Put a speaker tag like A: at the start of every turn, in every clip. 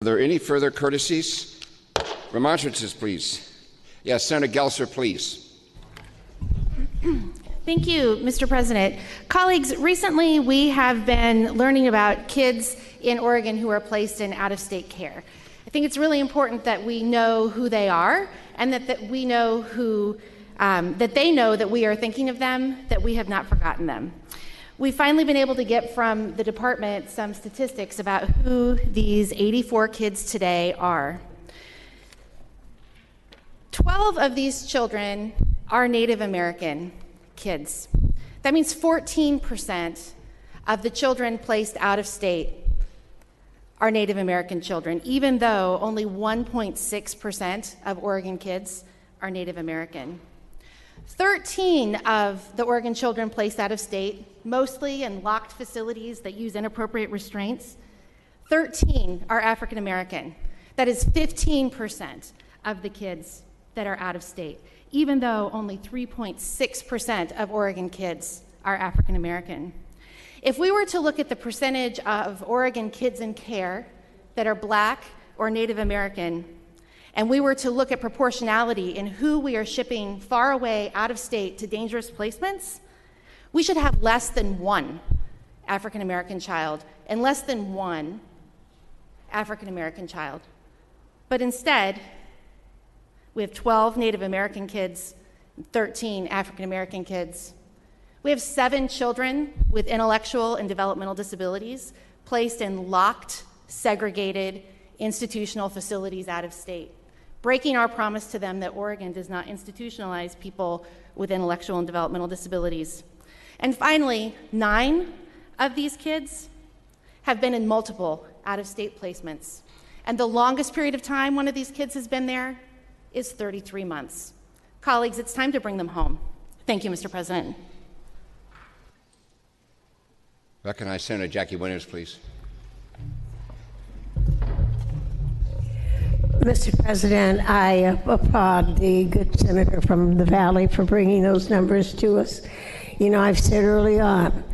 A: there any further courtesies? Remonstrances, please. Yes, Senator Gelser, please.
B: Thank you, Mr. President. Colleagues, recently we have been learning about kids in Oregon who are placed in out-of-state care. I think it's really important that we know who they are and that we know that they know that we are thinking of them, that we have not forgotten them. We've finally been able to get from the department some statistics about who these 84 kids today are. 12 of these children are Native American kids. That means 14% of the children placed out of state are Native American children, even though only 1.6% of Oregon kids are Native American. 13 of the Oregon children placed out of state, mostly in locked facilities that use inappropriate restraints, 13 are African American. That is 15% of the kids that are out of state, even though only 3.6% of Oregon kids are African American. If we were to look at the percentage of Oregon kids in care that are Black or Native American, and we were to look at proportionality in who we are shipping far away out of state to dangerous placements, we should have less than one African American child and less than one African American child. But instead, we have 12 Native American kids, 13 African American kids. We have 7 children with intellectual and developmental disabilities placed in locked, segregated institutional facilities out of state, breaking our promise to them that Oregon does not institutionalize people with intellectual and developmental disabilities. And finally, 9 of these kids have been in multiple out-of-state placements. And the longest period of time one of these kids has been there is 33 months. Colleagues, it's time to bring them home. Thank you, Mr. President.
A: Recognize Senator Jackie Winters, please.
C: Mr. President, I applaud the good senator from the Valley for bringing those numbers to us. You know, I've said early on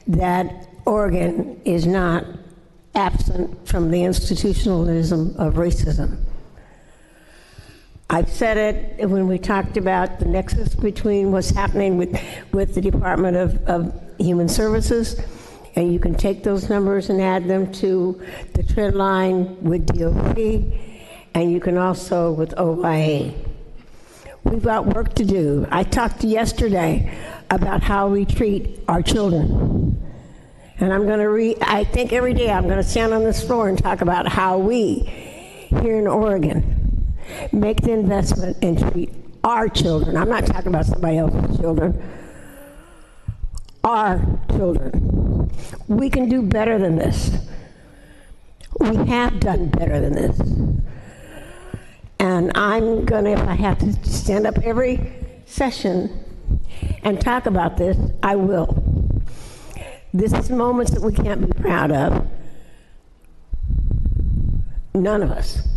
C: that Oregon is not absent from the institutionalism of racism. I've said it when we talked about the nexus between what's happening with the Department of Human Services, and you can take those numbers and add them to the trend line with DOP, and you can also with OIA. We've got work to do. I talked yesterday about how we treat our children. And I think every day I'm gonna stand on this floor and talk about how we, here in Oregon, make the investment and treat our children. I'm not talking about somebody else's children. Our children. We can do better than this. We have done better than this. And I'm gonna, if I have to stand up every session and talk about this, I will. This is moments that we can't be proud of. None of us.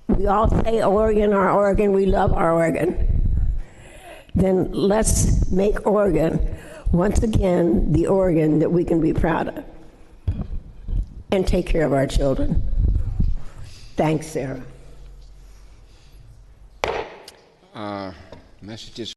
C: We all say Oregon, our Oregon, we love our Oregon. Then let's make Oregon, once again, the Oregon that we can be proud of and take care of our children. Thanks, Sarah.
A: Messages.